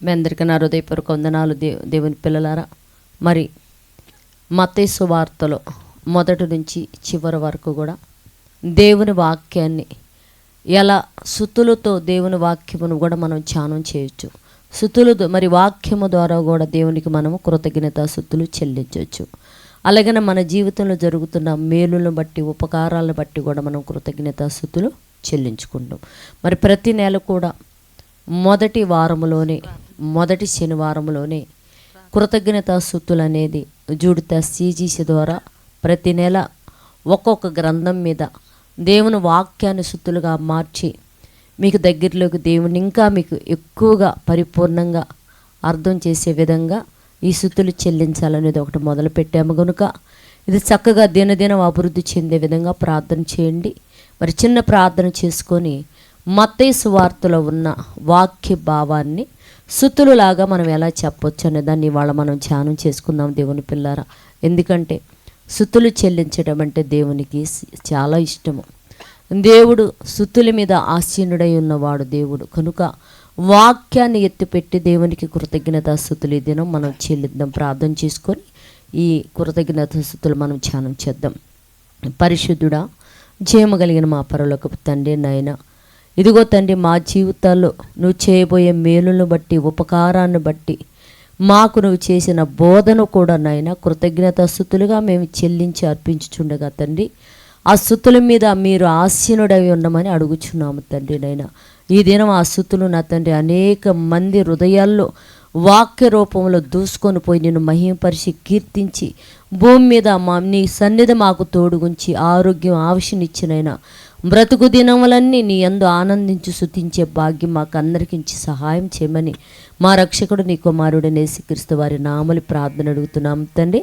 మీ అందరికీ నా హృదయపూర్వక వందనాలు. దేవుని పిల్లలారా, మరి మత్తయి సువార్తలో మొదటి నుంచి చివరి వరకు కూడా దేవుని వాక్యాన్ని ఎలా స్తుతులతో దేవుని వాక్యమును కూడా మనం ధ్యానం చేయొచ్చు. స్తుతులతో మరి వాక్యము ద్వారా కూడా దేవునికి మనము కృతజ్ఞతాస్తుతులు చెల్లించవచ్చు. అలాగనే మన జీవితంలో జరుగుతున్న మేలులను బట్టి ఉపకారాలను బట్టి కూడా మనం కృతజ్ఞతాస్తుతులు చెల్లించుకుంటాం. మరి ప్రతి నెల కూడా మొదటి వారములోనే మొదటి శనివారంలోనే కృతజ్ఞతాస్తుతులు అనేది జూడిత సీజీసీ ద్వారా ప్రతి నెల ఒక్కొక్క గ్రంథం మీద దేవుని వాక్యాన్ని స్తుతులుగా మార్చి మీకు దగ్గరలోకి దేవుని ఇంకా మీకు ఎక్కువగా పరిపూర్ణంగా అర్థం చేసే విధంగా ఈ స్తుతులు చెల్లించాలనేది ఒకటి మొదలు పెట్టాము కనుక ఇది చక్కగా దినదినం అభివృద్ధి చెందే విధంగా ప్రార్థన చేయండి. మరి చిన్న ప్రార్థన చేసుకొని మత్తయి సువార్తలో ఉన్న వాక్య భావాన్ని స్తుతులులాగా మనం ఎలా చెప్పొచ్చు అనే దాన్ని ఇవాళ మనం ధ్యానం చేసుకుందాం దేవుని పిల్లారా. ఎందుకంటే స్తుతులు చెల్లించడం అంటే దేవునికి చాలా ఇష్టము. దేవుడు స్తుతుల మీద ఆసీనుడై ఉన్నవాడు దేవుడు కనుక వాక్యాన్ని ఎత్తిపెట్టి దేవునికి కృతజ్ఞతాస్తుతులు ఈ దినం మనం చెల్లిద్దాం. ప్రార్థన చేసుకొని ఈ కృతజ్ఞతాస్తుతులు మనం ధ్యానం చేద్దాం. పరిశుద్ధుడా, జయమగలిగిన మా పరలోకపు తండ్రి, నాయన ఇదిగో తండ్రి, మా జీవితాల్లో నువ్వు చేయబోయే మేలును బట్టి ఉపకారాన్ని బట్టి మాకు నువ్వు చేసిన బోధన కూడా నాయన కృతజ్ఞతాస్తుతులుగా మేము చెల్లించి అర్పించుచుండగా తండ్రి, ఆ స్తుతుల మీద మీరు ఆసీనుడై ఉండమని అడుగుచున్నాము తండ్రి. నైనా ఈ దినం ఆ స్తుతులు నా తండ్రి అనేక మంది హృదయాల్లో వాక్య రూపంలో దూసుకొని పోయి నిన్ను మహిమపరిచి కీర్తించి భూమి మీద నీ సన్నిధి మాకు తోడుగుంచి ఆరోగ్యం ఆవిషనిచ్చినైనా బ్రతుకు దినములన్నీ నీ యందు ఆనందించి స్తుతించే భాగ్యం మాకు అందరికీ సహాయం చేయమని మా రక్షకుడు నీ కుమారుడైన యేసుక్రీస్తు వారి నామములో ప్రార్థన అడుగుతున్నాం తండ్రి.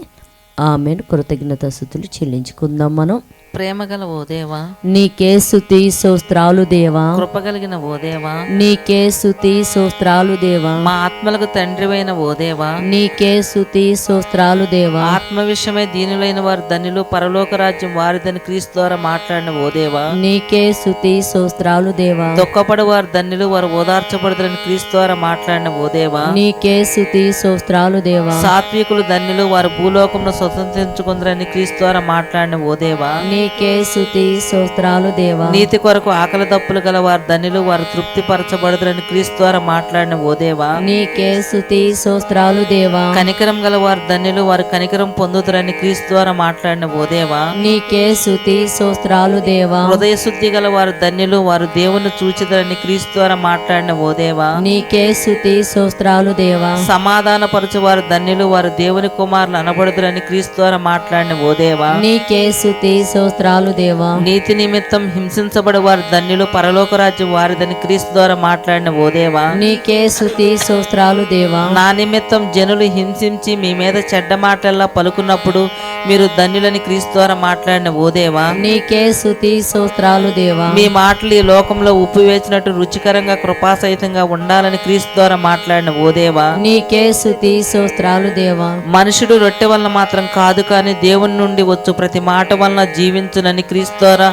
ఆమేన్. కృతజ్ఞతాస్తుతులు చెల్లించుకుందాం. మనం ప్రేమగల ఓ దేవా, నీకే స్తుతి స్తోత్రాలు దేవా. కృపగలిగిన ఓ దేవా, నీకే స్తుతి స్తోత్రాలు దేవా. మా ఆత్మలకు తండ్రివైన ఓ దేవా, నీకే స్తుతి స్తోత్రాలు దేవా. ఆత్మ విషయమై దీనులైన వారు ధన్యులు, పరలోక రాజ్యం వారిదని క్రీస్తు ద్వారా మాట్లాడిన ఓ దేవా, నీకే స్తుతి స్తోత్రాలు దేవా. దుఃఖపడు వారు ధన్యులు, వారు ఓదార్చబడదని క్రీస్తు ద్వారా మాట్లాడిన ఓ దేవా, నీకే స్తుతి స్తోత్రాలు దేవా. సాత్వికులు ధన్యులు, వారు భూలోకంలో స్వతంత్రించుకుందరని క్రీస్తు ద్వారా మాట్లాడిన ఓ దేవా, నీకే స్తుతి స్తోత్రాలు దేవా. నీతి కొరకు ఆకలి దప్పులు గల వారు ధన్యులు, వారు తృప్తి పరచబడదురని క్రీస్తు ద్వారా మాట్లాడిన ఓ దేవా, నీకే స్తుతి స్తోత్రాలు దేవా. కనికరం గల వారు ధన్యులు, వారు కనికరం పొందుతారని క్రీస్తు ద్వారా మాట్లాడిన ఓ దేవా, నీకే స్తుతి స్తోత్రాలు దేవా. హృదయ శుద్ధి గల వారు ధన్యులు, వారు దేవుని చూచిదరని క్రీస్తు ద్వారా మాట్లాడిన ఓ దేవా, నీకే స్తుతి స్తోత్రాలు దేవా. సమాధాన పరచు వారు ధన్యులు, వారు దేవుని కుమారులు అనబడుదురని క్రీస్తు ద్వారా మాట్లాడిన ఓ దేవా, నీకే స్తుతి స్తోత్రాలు దేవా. నీతి నిమిత్తం హింసించబడి వారు ధన్యులు, పరలోక రాజ్యం వారిదని క్రీస్తు ద్వారా మాట్లాడిన ఓ దేవా, నీకే స్తుతి స్తోత్రాలు దేవా. నా నిమిత్తం జనులు హింసించి మీ మీద చెడ్డ మాటల్లా పలుకున్నప్పుడు మీరు ధన్యులని క్రీస్తు ద్వారా మాట్లాడిన ఓ దేవా, నీకే స్తుతి స్తోత్రాలు దేవా. మీ మాటలు ఈ లోకంలో ఉప్పు వేసినట్టు రుచికరంగా కృపాసహితంగా ఉండాలని క్రీస్తు ద్వారా మాట్లాడిన ఓ దేవా, నీకే స్తుతి స్తోత్రాలు దేవా. మనుషుడు రొట్టె వలన మాత్రం కాదు కానీ దేవుని నుండి వచ్చు ప్రతి మాట వలన జీవించునని క్రీస్తు ద్వారా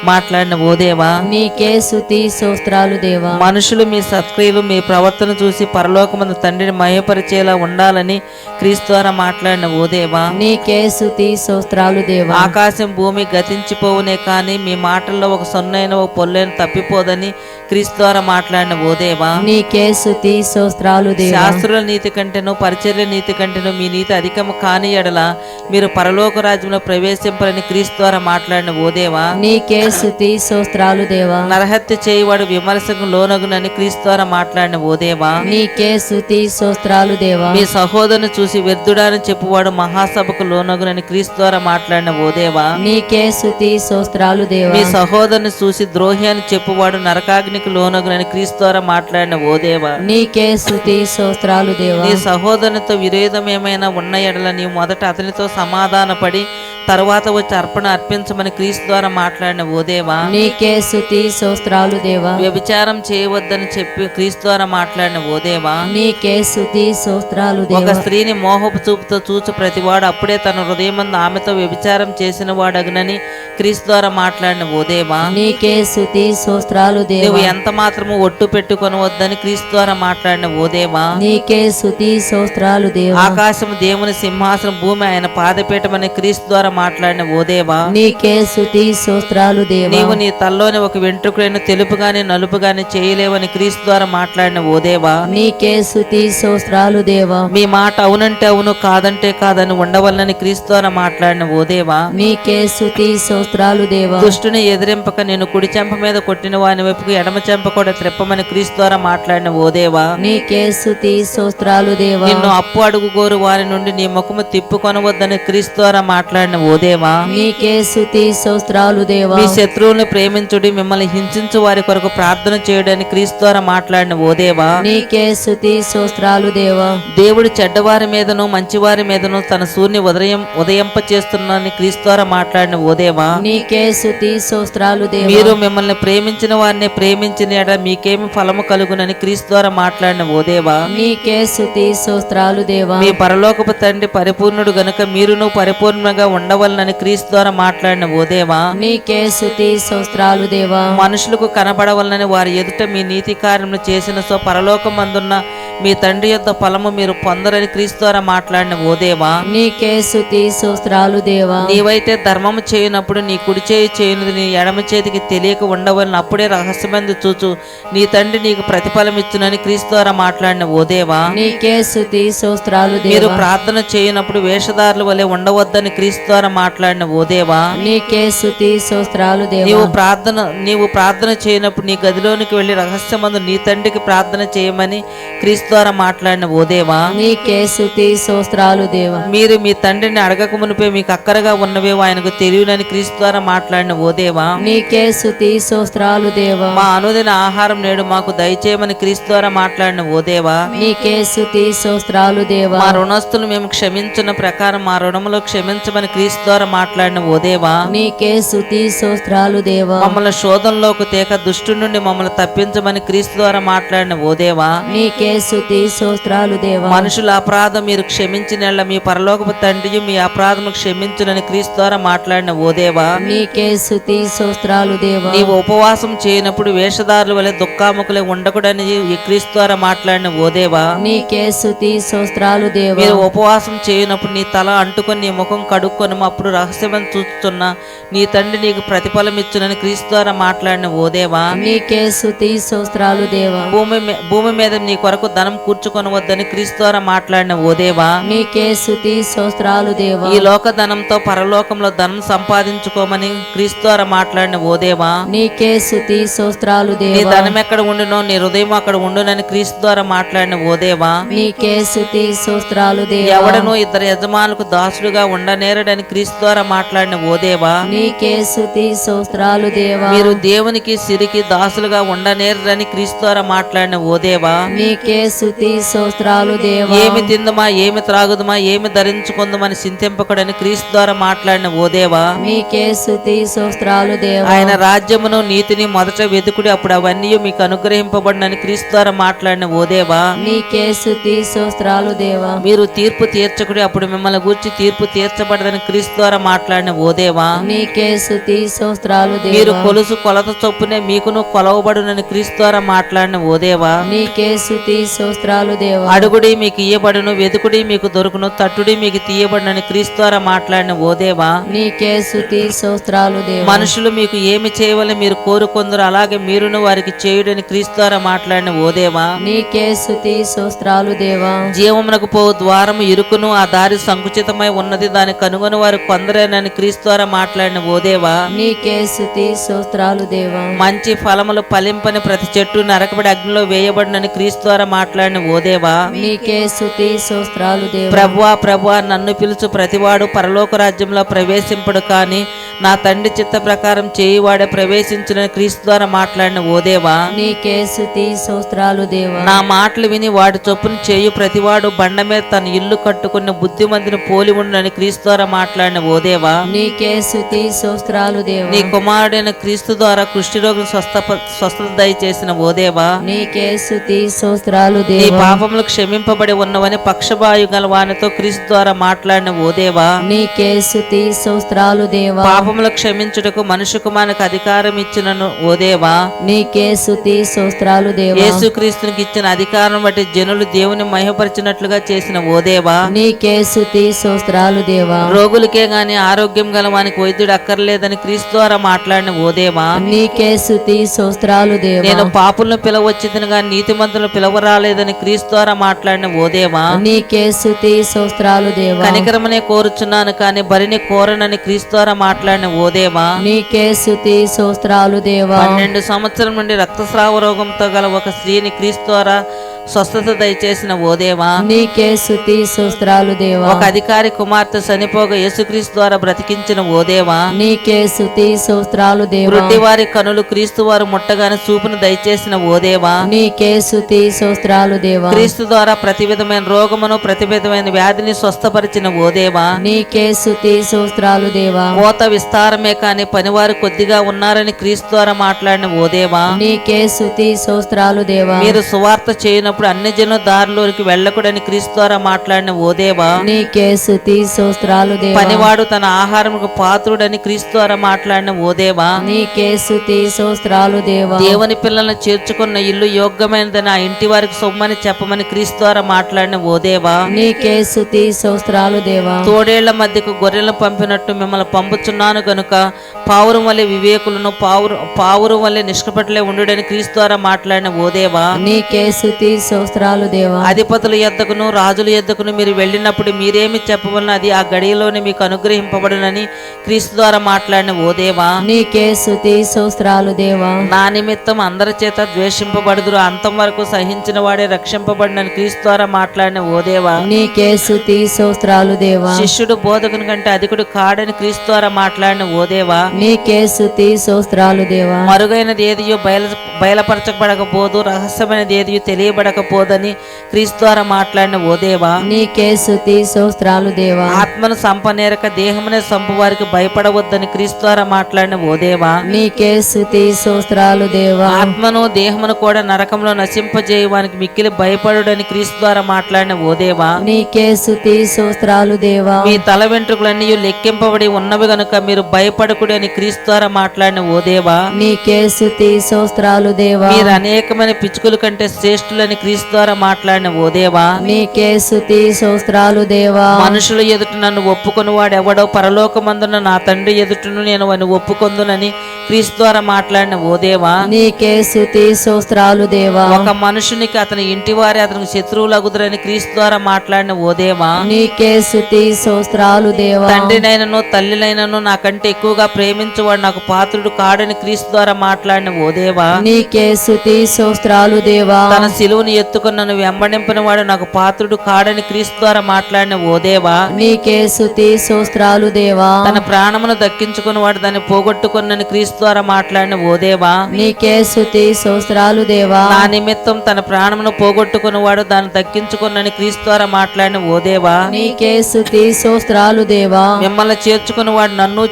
మాట్లాడిన ఓ దేవా, నీకే స్తుతి స్తోత్రాలు దేవా. మనుషులు మీ సత్క్రియలు మీ ప్రవర్తన చూసి పరలోకమందు తండ్రిని మహిమపరిచేలా ఉండాలని క్రీస్తు ద్వారా మాట్లాడిన ఓ దేవా, నీకే స్తుతి స్తోత్రాలు దేవా. ఆకాశం భూమి గతించిపోవునే కానీ మీ మాటల్లో ఒక సొన్నైన ఒక పొల్లైన తప్పిపోదని క్రీస్తు ద్వారా మాట్లాడిన ఓ దేవా, నీకే స్తుతి స్తోత్రాలు దేవా. శాస్త్రుల నీతి కంటేను పరిచర్య నీతి కంటేను మీ నీతి అధికము కాని ఎడల మీరు పరలోక రాజ్యంలో ప్రవేశింపరని క్రీస్తు ద్వారా మాట్లాడిన ఓ దేవా, నీకే స్తుతి స్తోత్రాలు దేవా. నరహత్య చేయవాడు విమర్శకు లోనగునని క్రీస్తు ద్వారా మాట్లాడిన ఓ దేవా, నీకే స్తుతి స్తోత్రాలు దేవా. మీ సహోదరుని చూసి వ్యర్థుడని చెప్పువాడు మహాసభకు లోనగునని క్రీస్తు ద్వారా మాట్లాడిన ఓ దేవా, నీకే స్తుతి స్తోత్రాలు దేవా. మీ సహోదరుని చూసి ద్రోహి అని చెప్పువాడు నరకాగ్నికి లోనగునని క్రీస్తు ద్వారా మాట్లాడిన ఓ దేవా, నీకే స్తుతి స్తోత్రాలు దేవా. నీ సహోదరునితో విరోధం ఏమైనా ఉన్న ఎడల నీవు మొదట అతనితో సమాధానపడి తరువాత వచ్చి అర్పణ అర్పించమని క్రీస్తు ద్వారా మాట్లాడిన ఓ దేవా, నీకే స్తుతి స్తోత్రాలు దేవా. వ్యభిచారం చేయవద్దని చెప్పి క్రీస్తు ద్వారా మాట్లాడిన ఓ దేవా, నీకే స్తుతి స్తోత్రాలు ఒక దేవా. స్త్రీని మోహపు చూపుతో చూచు ప్రతివాడు అప్పుడే తన హృదయమందు ఆమెతో వ్యభిచారం చేసిన వాడగునని క్రీస్తు ద్వారా మాట్లాడిన ఓ దేవా, నీకే స్తుతి స్తోత్రాలు నువ్వు దేవా. ఎంత మాత్రము ఒట్టు పెట్టుకొనవద్దని క్రీస్తు ద్వారా మాట్లాడిన ఓ దేవా, నీకే స్తుతి స్తోత్రాలు దేవా. ఆకాశం దేవుని సింహాసనం, భూమి ఆయన పాదపీఠమని క్రీస్తు ద్వారా మాట్లాడిన ఓ దేవా, నీకే స్తుతి స్తోత్రాలు దేవా. నీవు నీ తల్లోని ఒక వెంట్రుకలను తెలుపుగాని నలుపుగాని చేయలేవని క్రీస్తు ద్వారా మాట్లాడిన ఓ దేవా, నీకే స్తుతి స్తోత్రాలు దేవా. మీ మాట అవునంటే అవును కాదంటే కాదని ఉండవలనని క్రీస్తు ద్వారా మాట్లాడిన ఓ దేవా, నీకే స్తుతి స్తోత్రాలు దేవా. దుష్టుని ఎదిరింపక నేను కుడి చెంప మీద కొట్టిన వాని వైపుకు ఎడమ చెంప కూడా త్రెప్పమని క్రీస్తు ద్వారా మాట్లాడిన ఓ దేవా, నీకే స్తుతి స్తోత్రాలు దేవా. నిన్ను అప్పు అడుగుగోరు వారి నుండి నీ ముఖము తిప్పుకొనవద్దని క్రీస్తు ద్వారా మాట్లాడిన ఓ దేవా, నీకే స్తుతి స్తోత్రాలు దేవా. మీ శత్రువుల్ని ప్రేమించుడి, మిమ్మల్ని హింసించు వారి కొరకు ప్రార్థన చేయడానికి క్రీస్తు ద్వారా మాట్లాడిన ఓ దేవా, నీకే స్తుతి స్తోత్రాలు దేవా. దేవుడు చెడ్డవారి మీదను మంచివారి మీదను తన సూర్యుని ఉదయింప చేస్తున్నానని క్రీస్తు ద్వారా మాట్లాడిన ఓ దేవా, నీకే స్తుతి స్తోత్రాలు దేవా. మీరు మిమ్మల్ని ప్రేమించిన వారిని ప్రేమించిన ఎడల మీకేమి ఫలము కలుగునని క్రీస్తు ద్వారా మాట్లాడిన ఓ దేవా, నీకే స్తుతి స్తోత్రాలు దేవా. మీ పరలోకపు తండ్రి పరిపూర్ణుడు గనుక మీరును పరిపూర్ణంగా ఉండవలనని క్రీస్తు ద్వారా మాట్లాడిన ఓ దేవా, నీకే స్తుతి స్తోత్రాలు దేవా. మనుషులకు కనబడవలనని వారి ఎదుట మీ నీతి కార్యములు చేసిన సో పరలోకమందున్న మీ తండ్రి యొక్క ఫలము మీరు పొందరని క్రీస్తు ద్వారా మాట్లాడిన ఓ దేవా, నీకే స్తుతి స్తోత్రాలు దేవా. నీవైతే ధర్మము చేయనప్పుడు నీ కుడి చేయి చేయనిది నీ ఎడమ చేతికి తెలియక ఉండవలని అప్పుడే రహస్యమంది చూచు నీ తండ్రి నీకు ప్రతిఫలం ఇచ్చునని క్రీస్తు ద్వారా మాట్లాడిన ఓ దేవా, నీకే స్తుతి స్తోత్రాలు మీరు దేవా. ప్రార్థన చేయనప్పుడు వేషధారుల వలె ఉండవద్దని క్రీస్తు ద్వారా మాట్లాడిన ఓ దేవా, నీకే స్తుతి స్తోత్రాలు దేవా. నీవు ప్రార్థన చేయనప్పుడు నీ గదిలోనికి వెళ్లి రహస్యమందు నీ తండ్రికి ప్రార్థన చేయమని క్రీస్తు ద్వారా మాట్లాడిన ఓ దేవా, నీకే స్తుతి స్తోత్రాలు దేవా. మీరు మీ తండ్రిని అడగక మునిపే మీకు అక్కరగా ఉన్నవేవో ఆయనకు తెలియనని క్రీస్తు ద్వారా మాట్లాడిన ఓ దేవా, నీకే స్తుతి స్తోత్రాలు దేవా. మా అనుదిన ఆహారం నేడు మాకు దయచేయమని క్రీస్తు ద్వారా మాట్లాడిన ఓ దేవా, నీకే స్తుతి స్తోత్రాలు దేవా. మా రుణస్తులు మేము క్షమించిన ప్రకారం మా రుణములో క్షమించమని క్రీస్తు ద్వారా మాట్లాడిన ఓ దేవా, నీకే స్తుతి స్తోత్రాలు దేవా. మమ్మల్ని శోధనలోకి తేక దుష్టు నుండి మమ్మల్ని తప్పించమని క్రీస్తు ద్వారా మాట్లాడిన ఓ దేవా, నీకే స్తుతి స్తోత్రాలు దేవా. మనుషుల అపరాధం మీరు క్షమించిన యెడల మీ పరలోకపు తండ్రి మీ అపరాధము క్షమించునని క్రీస్తు ద్వారా మాట్లాడిన ఓ దేవా, నీకే స్తుతి స్తోత్రాలు దేవా. నీవు ఉపవాసం చేయనప్పుడు వేషధారుల వలె దుఃఖాముకులే ఉండకూడని ఈ క్రీస్తు ద్వారా మాట్లాడిన ఓ దేవా, నీకే స్తుతి స్తోత్రాలు దేవా. మీరు ఉపవాసం చేయనప్పుడు నీ తల అంటుకొని నీ ముఖం కడుక్కొని అప్పుడు రహస్యమని చూస్తున్న నీ తండ్రి నీకు ప్రతిఫలం ఇచ్చునని క్రీస్తు ద్వారా మాట్లాడిన ఓ దేవా, నీకే స్తుతి స్తోత్రాలు దేవా. భూమి మీద నీ కొరకు ధనం కూర్చుకొనవద్దని క్రీస్తు ద్వారా మాట్లాడిన ఓ దేవా, నీకే స్తుతి స్తోత్రాలు దేవా. ఈ లోక ధనంతో పరలోకంలో ధనం సంపాదించుకోమని క్రీస్తు ద్వారా మాట్లాడిన ఓ దేవా, నీకే స్తుతి స్తోత్రాలు నీ దేవా. ధనం ఎక్కడ ఉండునో నీ హృదయం అక్కడ ఉండునని క్రీస్తు ద్వారా మాట్లాడిన ఓ దేవా, నీకే స్తుతి స్తోత్రాలు దేవా. ఎవడను ఇద్దరు యజమానులకు దాసుడుగా ఉండనేరడని క్రీస్తు ద్వారా మాట్లాడిన ఓ దేవా, నీకే స్తుతి స్తోత్రాలు దేవా. మీరు దేవునికి సిరికి దాసులుగా ఉండనేరని క్రీస్తు ద్వారా మాట్లాడిన ఓ దేవా, నీకే స్తుతి స్తోత్రాలు దేవా. ఏమి తిందుమా ఏమి త్రాగుదుమా ఏమి ధరించుకుందుమని చింతింపకడని క్రీస్తు ద్వారా మాట్లాడిన ఓ దేవా, నీకే స్తుతి స్తోత్రాలు దేవా. ఆయన రాజ్యమును నీతిని మొదట వెతుకుడి అప్పుడు అవన్నీ మీకు అనుగ్రహింపబడినని క్రీస్తు ద్వారా మాట్లాడిన ఓ దేవా, నీకే స్తుతి స్తోత్రాలు దేవా. మీరు తీర్పు తీర్చకుడి అప్పుడు మిమ్మల్ని గూర్చి తీర్పు తీర్చబడదని క్రీస్తు ద్వారా మాట్లాడిన ఓ దేవా, నీకే స్తుతి స్తోత్రాలు మీరు దేవా. కొలుసు కొలత చొప్పునే మీకును కొలవబడునని క్రీస్తు ద్వారా మాట్లాడిన ఓ దేవా, నీకే స్తుతి స్తోత్రాలు దేవా. అడుగుడి మీకు ఇయ్యబడును వెతుకుడి మీకు దొరుకును తట్టుడి మీకు తీయబడునని క్రీస్తు ద్వారా మాట్లాడిన ఓ దేవా, నీకే స్తుతి స్తోత్రాలు దేవా. మనుషులు మీకు ఏమి చేయవలని మీరు కోరుకొందరు అలాగే మీరును వారికి చేయుడని క్రీస్తు ద్వారా మాట్లాడిన ఓ దేవా, నీకే స్తుతి స్తోత్రాలు దేవా. జీవమునకు పోవు ద్వారము ఇరుకును ఆ దారి సంకుచితమై ఉన్నది దాన్ని కనుగొని వారు కొందరేనని క్రీస్తు ద్వారా మాట్లాడిన ఓ దేవా, నీకే స్తుతి స్తోత్రాలు దేవా. మంచి ఫలములు ఫలింపని ప్రతి చెట్టు నరకబడి అగ్నిలో వేయబడినని క్రీస్తు ద్వారా మాట్లాడిన ఓ దేవా, నీకే స్తుతి స్తోత్రాలు దేవా. ప్రభువా ప్రభువా నన్ను పిలుచు ప్రతివాడు పరలోక రాజ్యంలో ప్రవేశింపడు కానీ నా తండ్రి చిత్త ప్రకారం చేయువాడే ప్రవేశించునని క్రీస్తు ద్వారా మాట్లాడిన ఓ దేవా, నీకే స్తుతి స్తోత్రాలు దేవా. నా మాటలు విని వాడి చొప్పున చేయు ప్రతివాడు బండ మీద తన ఇల్లు కట్టుకున్న బుద్ధిమంతుని పోలి ఉండునని క్రీస్తు ద్వారా మాట్లాడిన ఓ దేవా, నీకే స్తుతి స్తోత్రాలు దేవా. నీ కుమారుడైన క్రీస్తు ద్వారా కుష్ఠరోగులు స్వస్థత దయచేసిన ఓ దేవా, నీకే స్తుతి స్తోత్రాలు నీ దేవా. పాపములు క్షమింపబడి ఉన్నవని పక్షవాయు గల వానితో క్రీస్తు ద్వారా మాట్లాడిన ఓ దేవా, నీకే స్తుతి స్తోత్రాలు దేవా. పాపములు క్షమించుటకు మనుష్య కుమారునికి అధికారం ఇచ్చినను ఓ దేవా, నీకే స్తుతి స్తోత్రాలు దేవా. యేసుక్రీస్తునికి ఇచ్చిన అధికారం బట్టి జనులు దేవుని మహిమపరిచినట్లుగా చేసిన ఓ దేవా, నీకే స్తుతి స్తోత్రాలు దేవా. రోగులకే గాని ఆరోగ్యం గల వానికి వైద్యుడు అక్కర్లేదని క్రీస్తు ద్వారా మాట్లాడిన ఓ దేవా, నీకే స్తుతి స్తోత్రాలు దేవా. నేను పాపులను పిలవచ్చిందని గాని నీతిమంతులను పిలవరాలేదని క్రీస్తు ద్వారా మాట్లాడిన ఓ దేవా, నీకే స్తుతి స్తోత్రాలు దేవా. కనికరమనే కోరుచున్నాను కానీ బరిని కోరనని క్రీస్తు ద్వారా మాట్లాడిన ఓ దేవా, నీకే స్తుతి స్తోత్రాలు దేవా. 12 సంవత్సరం నుండి రక్తస్రావ రోగంతో గల ఒక స్త్రీని క్రీస్తు ద్వారా స్వస్థత దయచేసిన ఓ దేవా, నీకే స్తుతి స్తోత్రాలు దేవా. ఒక అధికారి కుమార్తె చనిపోగా యేసుక్రీస్తు ద్వారా బ్రతికించిన ఓ దేవా, నీకే స్తుతి స్తోత్రాలు దేవా. వృద్ధివారి కనులు క్రీస్తు వారు ముట్టగానే చూపును దయచేసిన ఓ దేవా, నీకే స్తుతి స్తోత్రాలు దేవా. క్రీస్తు ద్వారా ప్రతి విధమైన రోగమును ప్రతి విధమైన వ్యాధిని స్వస్థపరిచిన ఓ దేవా, నీకే స్తుతి స్తోత్రాలు దేవా. కోత విస్తారమే కాని పనివారు కొద్దిగా ఉన్నారని క్రీస్తు ద్వారా మాట్లాడిన ఓ దేవా, నీకే స్తుతి స్తోత్రాలు దేవా. మీరు సువార్త చేయనప్పుడు అన్ని జనుల దారిలోకి వెళ్ళకూడని క్రీస్తు ద్వారా మాట్లాడిన ఓ దేవా, నీకే స్తుతి స్తోత్రాలు దేవా. పనివాడు తన ఆహారముకు పాత్రుడని క్రీస్తు ద్వారా మాట్లాడిన ఓ దేవా, నీకే స్తుతి స్తోత్రాలు దేవా. దేవుని పిల్లలను చేర్చుకున్న ఇల్లు యోగ్యమైనదని ఆ ఇంటి వారికి సొమ్మని చెప్పమని క్రీస్తు ద్వారా మాట్లాడిన ఓ దేవా, నీకే స్తుతి స్తోత్రాలు దేవా. తోడేళ్ల మధ్యకు గొర్రెలను పంపినట్టు మిమ్మల్ని పంపుచున్నాను గనుక పావురం వల్లే వివేకులను పావురం వల్లే నిష్కపట్లే ఉండుడని క్రీస్తు ద్వారా మాట్లాడిన ఓ దేవా, నీకే స్తుతి స్తోత్రాలు దేవా. అధిపతుల యొద్దకును రాజుల యొద్దకును మీరు వెళ్ళినప్పుడు మీరేమి చెప్పవలన అది ఆ గడియలోనే మీకు అనుగ్రహింపబడునని క్రీస్తు ద్వారా మాట్లాడిన ఓ దేవా, నీకే స్తుతి స్తోత్రాలు దేవా. నా నిమిత్తం అందరి చేత ద్వేషింపబడుదురు అంతం వరకు సహించిన వాడే రక్షింపబడినని క్రీస్తు ద్వారా మాట్లాడిన ఓ దేవా, నీకే స్తుతి స్తోత్రాలు దేవా. శిష్యుడు బోధకుని కంటే అధికుడు కాడని క్రీస్తు ద్వారా మాట్లాడిన ఓ దేవా, నీకే స్తుతి స్తోత్రాలు దేవా. మరుగైనది ఏదియో బయలుపరచబడకపోదు రహస్యమైనది ఏదియో తెలియబడకపోదని క్రీస్తు ద్వారా మాట్లాడిన ఓ దేవా, నీకే స్తుతి స్తోత్రాలు దేవా. ఆత్మను సంపనేరక దేహమునే సంపు వారికి భయపడవద్దని క్రీస్తు ద్వారా మాట్లాడిన ఓ దేవా, నీకే స్తుతి స్తోత్రాలు దేవా. ఆత్మను దేహమును కూడా నరకంలో నశింపజేయవానికి మిక్కిలి భయపడుడని క్రీస్తు ద్వారా మాట్లాడిన ఓ దేవా, నీకే స్తుతి స్తోత్రాలు దేవా. మీ తల వెంట్రుకలన్నీ లెక్కింపబడి ఉన్నవి గనుక మీరు భయపడకుడి అని క్రీస్తు ద్వారా మాట్లాడిన ఓ దేవా, నీకే స్తుతి స్తోత్రాలు దేవా. మీరు అనేకమైన పిచ్చుకల కంటే శ్రేష్ఠులని క్రీస్తు ద్వారా మాట్లాడిన ఓ దేవా, నీకే స్తుతి స్తోత్రాలు దేవా. మనుషుల ఎదుట నన్ను ఒప్పుకొని వాడు ఎవడో పరలోకమందున నా తండ్రి ఎదుటను నేను వాని ఒప్పుకొందునని క్రీస్తు ద్వారా మాట్లాడిన ఓ దేవా, నీకే స్తుతి స్తోత్రాలు దేవా. ఒక మనుషునికి అతని ఇంటి వారి అతనికి శత్రువులగుదురని క్రీస్తు ద్వారా మాట్లాడిన ఓ దేవా, నీకే స్తుతి స్తోత్రాలు దేవా. తండ్రినైనను తల్లినైనను నాకంటే ఎక్కువగా ప్రేమించువాడు నాకు పాత్రుడు కాడని క్రీస్తు ద్వారా మాట్లాడిన ఓ దేవా, నీకే స్తుతి స్తోత్రాలు దేవా. తన సిలువను ఎత్తుకుని నన్ను వెంబడింపిన వాడు నాకు పాత్రుడు కాడని క్రీస్తు ద్వారా మాట్లాడిన ఓ దేవా, నీకే స్తుతి స్తోత్రాలు దేవా. తన ప్రాణమును దక్కించుకుని వాడు దాన్ని పోగొట్టుకున్నని క్రీస్తు ద్వారా మాట్లాడిన ఓ దేవా, నీకే స్తుతి స్తోత్రాలు దేవా. నా నిమిత్తం తన ప్రాణమును పోగొట్టుకుని వాడు దాన్ని దక్కించుకున్నని క్రీస్తు ద్వారా మాట్లాడిన ఓ దేవా, నీకే స్తుతి స్తోత్రాలు దేవా. మిమ్మల్ని చేర్చుకుని వాడు నన్ను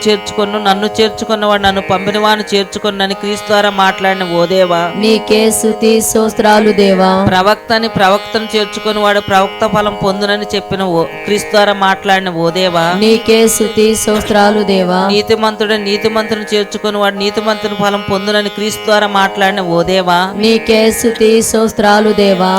చేర్చుకున్న వాడు నన్ను పంపిన వాడిని చేర్చుకున్నని క్రీస్తు ద్వారా మాట్లాడిన ఓ దేవా, నీకే స్తుతి స్తోత్రాలు దేవా. ప్రవక్తను చేర్చుకుని వాడు ప్రవక్త ఫలం పొందునని చెప్పిన ఓ క్రీస్తు ద్వారా మాట్లాడిన ఓ దేవా, నీకే స్తుతి స్తోత్రాలు దేవా. నీతిమంతుని చేర్చుకుని వాడు నీతిమంతుని ఫలం పొందునని క్రీస్తు ద్వారా మాట్లాడిన ఓ దేవా, నీకే స్తుతి స్తోత్రాలు దేవా.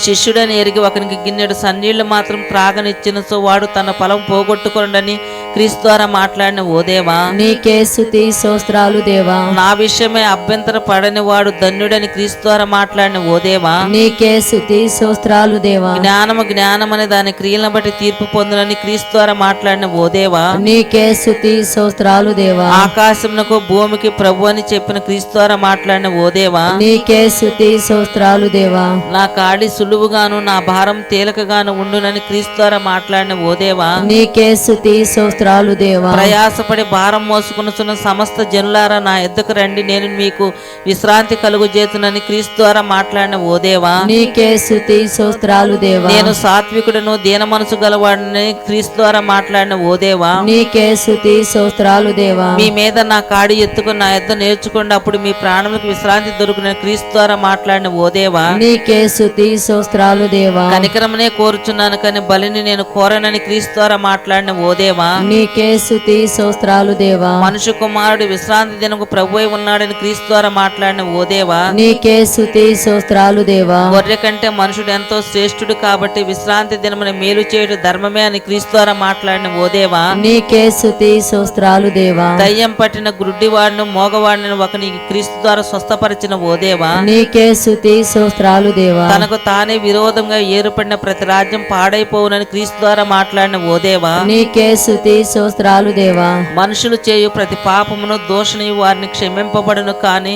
శిష్యుడని ఎరిగి ఒకనికి గిన్నెడు సన్నీళ్లు మాత్రం త్రాగనిచ్చిన సో వాడు తన ఫలం పోగొట్టుకొనడని క్రీస్తు ద్వారా మాట్లాడిన ఓ దేవా, నీకే స్తుతి స్తోత్రాలు దేవా. నా విషయమే అభ్యంతర పడని వాడు ధన్యుడని క్రీస్తు ద్వారా మాట్లాడిన ఓ దేవా, నీకే స్తుతి స్తోత్రాలు దేవా. జ్ఞానమని దాని క్రియలను బట్టి తీర్పు పొందునని క్రీస్తు ద్వారా మాట్లాడిన ఓ దేవా, నీకే స్తుతి స్తోత్రాలు దేవా. ఆకాశమునకు భూమికి ప్రభు అని చెప్పిన క్రీస్తు ద్వారా మాట్లాడిన ఓ దేవా, నీకే స్తుతి స్తోత్రాలు దేవా. నా కాడి సులువుగాను నా భారం తేలికగాను ఉండునని క్రీస్తు ద్వారా మాట్లాడిన ఓ దేవా, నీకే స్తుతి స్తోత్రాలు స్తోత్రాలు దేవా. ప్రయాసపడి భారం మోసుకునుచున్న సమస్త జనులారా నా ఎద్దకు రండి, నేను మీకు విశ్రాంతి కలుగు చేతునని క్రీస్తు ద్వారా మాట్లాడిన ఓ దేవా. నీకే స్తుతి స్తోత్రాలు దేవా. నేను సాత్వికుడను దీన మనసు గలవాడిని క్రీస్తు ద్వారా మాట్లాడిన ఓ దేవా. నీకే స్తుతి స్తోత్రాలు దేవా. మీ మీద నా కాడి ఎత్తుకుని నా యొద్ద నేర్చుకోండి, అప్పుడు మీ ప్రాణములకు విశ్రాంతి దొరికిన క్రీస్తు ద్వారా మాట్లాడిన ఓ దేవా. నీకే స్తుతి స్తోత్రాలు దేవా. కనికరమనే కోరుచున్నాను కానీ బలిని నేను కోరనని క్రీస్తు ద్వారా మాట్లాడిన ఓ దేవా. నీకే స్తుతి స్తోత్రాలు దేవా. మనుష్య కుమారుడు విశ్రాంతి దినకు ప్రభువై ఉన్నాడని క్రీస్తు ద్వారా మాట్లాడిన ఓ దేవా. నీకే స్తుతి స్తోత్రాలు దేవా. గొర్రె కంటే మనుషుడు ఎంతో శ్రేష్ఠుడు కాబట్టి విశ్రాంతి దినమున మేలు చేయడం ధర్మమే అని క్రీస్తు ద్వారా మాట్లాడిన ఓ దేవా. నీకే స్తుతి స్తోత్రాలు దేవా. దయ్యం పట్టిన గుడ్డివాడును మోగవాడిని ఒకనికి క్రీస్తు ద్వారా స్వస్థపరిచిన ఓ దేవా. నీకే స్తుతి స్తోత్రాలు దేవా. తనకు తానే విరోధంగా ఏర్పడిన ప్రతి రాజ్యం పాడైపోవునని క్రీస్తు ద్వారా మాట్లాడిన ఓ దేవా. నీకే స్తుతి స్తోత్రాలు దేవా. మనుషులు చేయు ప్రతి పాపమును దోషణయు వారిని క్షమింపబడును, కానీ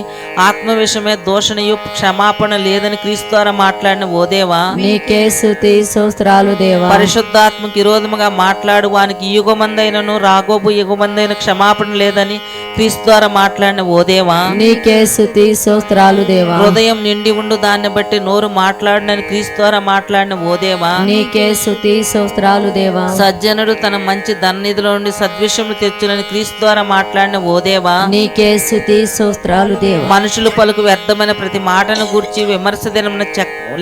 ఆత్మ విషయమే దోషణయు క్షమాపణ లేదని క్రీస్తు ద్వారా మాట్లాడిన ఓ దేవా. నీకే స్తుతి స్తోత్రాలు దేవా. పరిశుద్ధాత్మకు విరోధముగా మాట్లాడు వానికి యుగమందైనను రాగోబు యుగమందైన క్షమాపణ లేదని క్రీస్తు ద్వారా మాట్లాడిన ఓ దేవా. నీకే స్తుతి స్తోత్రాలు దేవా. హృదయం నిండి ఉండు దాన్ని బట్టి నోరు మాట్లాడినని క్రీస్తు ద్వారా మాట్లాడిన ఓ దేవా. నీకే స్తుతి స్తోత్రాలు దేవా. సజ్జనుడు తన మంచి ధననిధిలో నుండి సద్విషయములు తెచ్చునని క్రీస్తు ద్వారా మాట్లాడిన ఓ దేవా. నీకే స్తుతి స్తోత్రాలు దేవా. మనుషులు పలుకు వ్యర్థమైన ప్రతి మాటను గూర్చి విమర్శ దినమున